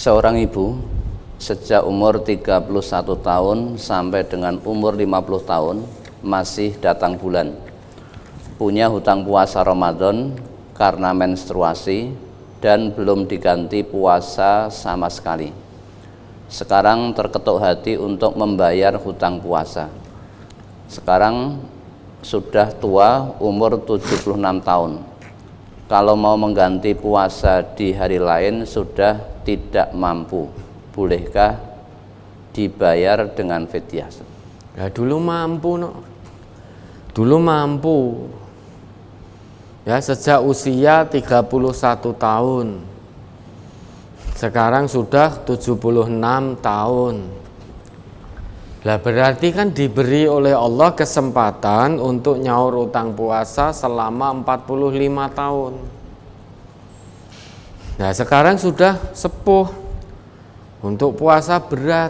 Seorang ibu sejak umur 31 tahun sampai dengan umur 50 tahun masih datang bulan, punya hutang puasa Ramadan karena menstruasi dan belum diganti puasa sama sekali. Sekarang terketuk hati untuk membayar hutang puasa. Sekarang sudah tua, umur 76 tahun. Kalau mau mengganti puasa di hari lain sudah tidak mampu. Bolehkah dibayar dengan fidyah? Ya dulu mampu, no. Dulu mampu. Ya sejak usia 31 tahun. Sekarang sudah 76 tahun. Lah berarti kan diberi oleh Allah kesempatan untuk nyaur utang puasa selama 45 tahun. Nah sekarang sudah sepuh untuk puasa berat.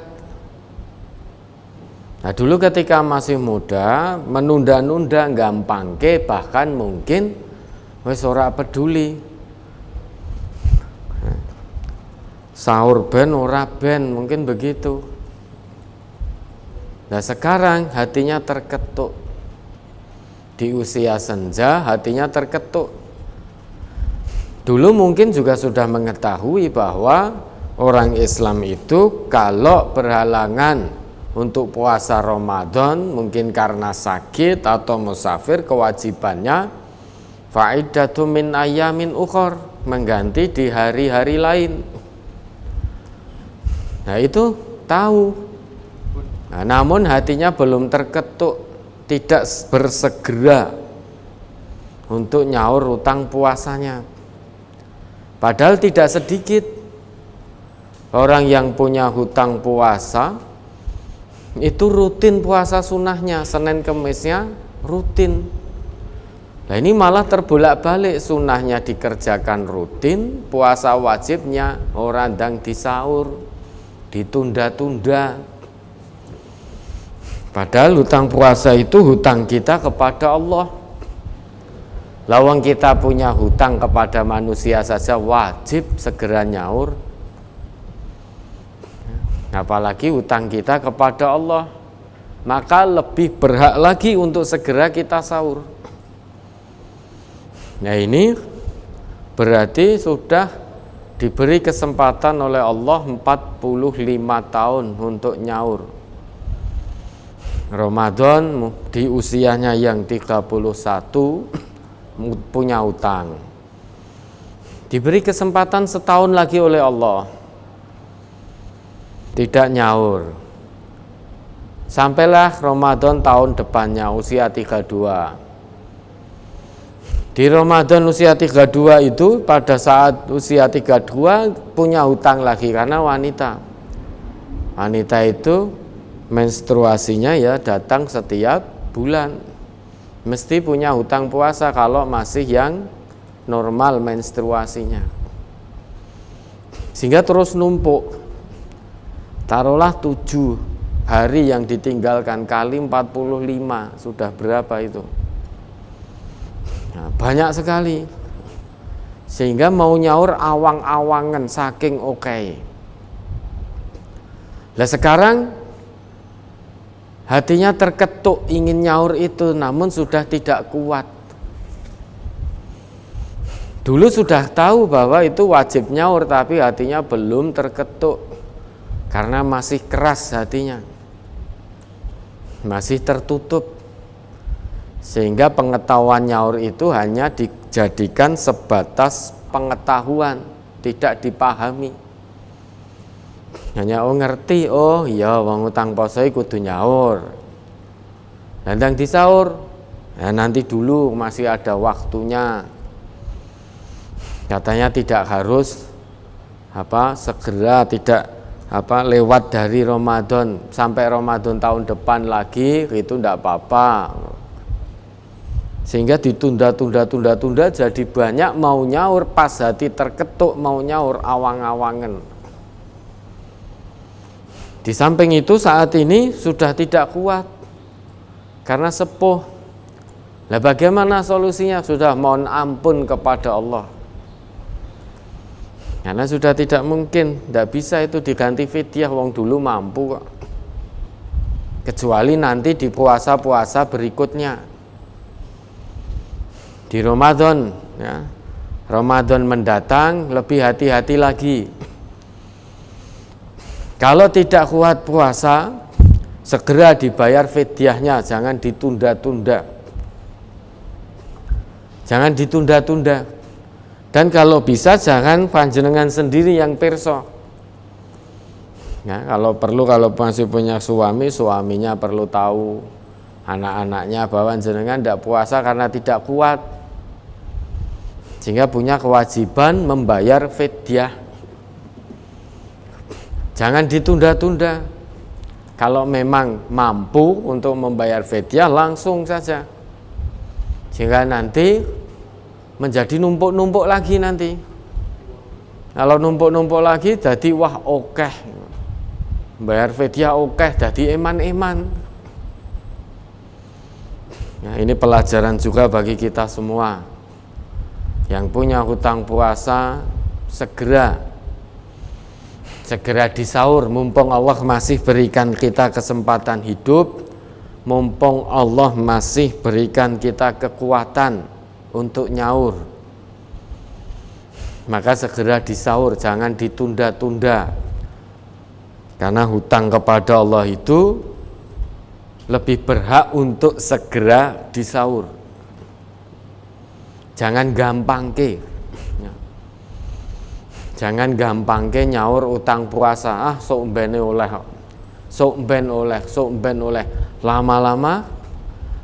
Nah dulu ketika masih muda menunda-nunda gampang ke, bahkan mungkin wis ora peduli. Sahur ben ora ben, mungkin begitu. Nah sekarang hatinya terketuk. Di usia senja hatinya terketuk. Dulu mungkin juga sudah mengetahui bahwa orang Islam itu kalau berhalangan untuk puasa Ramadan, mungkin karena sakit atau musafir, kewajibannya fa'iddatu min ayyamin ukhor, mengganti di hari-hari lain. Nah itu tahu. Nah, namun hatinya belum terketuk, tidak bersegera untuk nyaur utang puasanya. Padahal tidak sedikit orang yang punya hutang puasa itu rutin puasa sunnahnya, Senin Kemisnya rutin. Nah ini malah terbolak-balik, sunnahnya dikerjakan rutin, puasa wajibnya orang ndang disaur, ditunda-tunda. Padahal hutang puasa itu hutang kita kepada Allah. Lawang kita punya hutang kepada manusia saja wajib segera nyaur. Apalagi hutang kita kepada Allah, maka lebih berhak lagi untuk segera kita sahur. Nah ini berarti sudah diberi kesempatan oleh Allah 45 tahun untuk nyaur Ramadan di usianya yang 31 punya hutang. Diberi kesempatan setahun lagi oleh Allah. Tidak nyaur. Sampailah Ramadan tahun depannya usia 32. Di Ramadan usia 32 itu pada saat usia 32 punya hutang lagi karena wanita. Wanita itu menstruasinya ya datang setiap bulan, mesti punya hutang puasa kalau masih yang normal menstruasinya, sehingga terus numpuk. Taruhlah 7 hari yang ditinggalkan kali 45, sudah berapa itu? Nah, banyak sekali, sehingga mau nyaur awang-awangan saking oke. Lah sekarang hatinya terketuk ingin nyaur itu, namun sudah tidak kuat. Dulu sudah tahu bahwa itu wajib nyaur, tapi hatinya belum terketuk karena masih keras hatinya, masih tertutup, sehingga pengetahuan nyaur itu hanya dijadikan sebatas pengetahuan, tidak dipahami. Hanya ngerti, oh iya wong utang poso kudu nyaur. Landang disaur. Nah, nanti dulu masih ada waktunya. Katanya tidak harus segera, tidak lewat dari Ramadan sampai Ramadan tahun depan lagi, itu enggak apa-apa. Sehingga ditunda-tunda jadi banyak mau nyaur, pas hati terketuk mau nyaur awang-awangan. Di samping itu saat ini sudah tidak kuat karena sepuh. Nah bagaimana solusinya? Sudah mohon ampun kepada Allah. Karena sudah tidak mungkin, tidak bisa itu diganti fidyah, wong dulu mampu kok. Kecuali nanti di puasa-puasa berikutnya. Di Ramadan, ya. Ramadan mendatang lebih hati-hati lagi. Kalau tidak kuat puasa, segera dibayar fidyahnya, jangan ditunda-tunda. Jangan ditunda-tunda. Dan kalau bisa jangan panjenengan sendiri yang pirsa. Ya, kalau perlu, kalau masih punya suami, suaminya perlu tahu, anak-anaknya bahwa jenengan tidak puasa karena tidak kuat, sehingga punya kewajiban membayar fidyah. Jangan ditunda-tunda. Kalau memang mampu untuk membayar fidyah, langsung saja, sehingga nanti menjadi numpuk-numpuk lagi nanti. Kalau numpuk-numpuk lagi, jadi wah okeh, bayar fidyah okeh, jadi eman-eman. Nah, ini pelajaran juga bagi kita semua yang punya hutang puasa, segera disaur, mumpung Allah masih berikan kita kesempatan hidup, mumpung Allah masih berikan kita kekuatan untuk nyaur, maka segera disaur, jangan ditunda-tunda. Karena hutang kepada Allah itu lebih berhak untuk segera disaur. Jangan gampangke. Jangan gampangke nyaur utang puasa, sok ben oleh. Lama-lama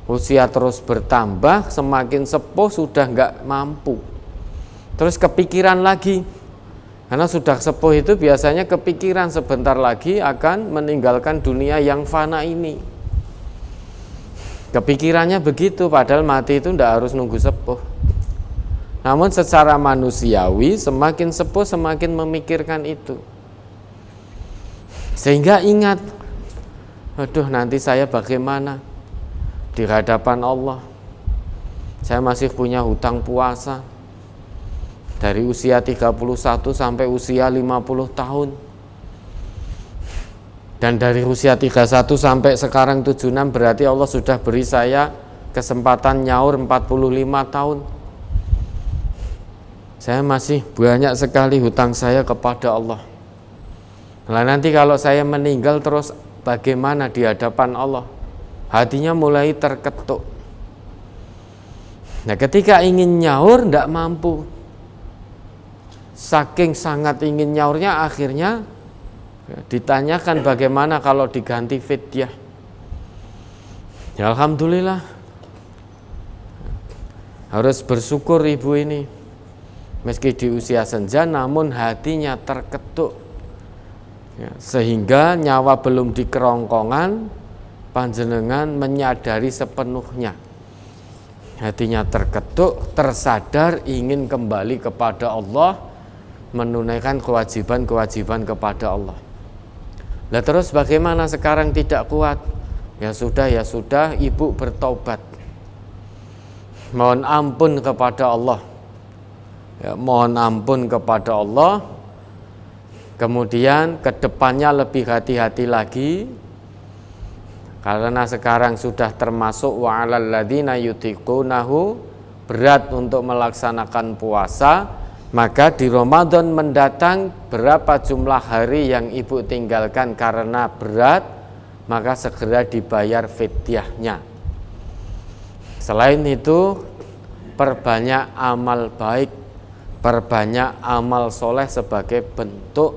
usia terus bertambah, semakin sepuh sudah enggak mampu. Terus kepikiran lagi. Karena sudah sepuh itu biasanya kepikiran sebentar lagi akan meninggalkan dunia yang fana ini. Kepikirannya begitu, padahal mati itu enggak harus nunggu sepuh. Namun secara manusiawi semakin sepuh semakin memikirkan itu. Sehingga ingat, aduh nanti saya bagaimana di hadapan Allah. Saya masih punya hutang puasa dari usia 31 sampai usia 50 tahun. Dan dari usia 31 sampai sekarang 76, berarti Allah sudah beri saya kesempatan nyaur 45 tahun. Saya masih banyak sekali hutang saya kepada Allah. Nah, nanti kalau saya meninggal terus bagaimana di hadapan Allah? Hatinya mulai terketuk. Nah, ketika ingin nyaur tidak mampu. Saking sangat ingin nyaurnya, akhirnya ditanyakan bagaimana kalau diganti fidyah. Ya alhamdulillah. Harus bersyukur ibu ini. Meski di usia senja namun hatinya terketuk. Ya, sehingga nyawa belum di kerongkongan, panjenengan menyadari sepenuhnya. Hatinya terketuk, tersadar ingin kembali kepada Allah, menunaikan kewajiban-kewajiban kepada Allah. Lah terus bagaimana sekarang tidak kuat? Ya sudah, ibu bertobat. Mohon ampun kepada Allah. Ya, mohon ampun kepada Allah. Kemudian kedepannya lebih hati-hati lagi, karena sekarang sudah termasuk wa'alal ladzina yutiqunahu, berat untuk melaksanakan puasa. Maka di Ramadan mendatang berapa jumlah hari yang ibu tinggalkan karena berat, maka segera dibayar fidyahnya. Selain itu, perbanyak amal baik, perbanyak amal soleh sebagai bentuk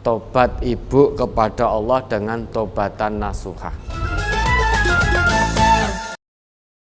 tobat ibu kepada Allah dengan tobatan nasuhah.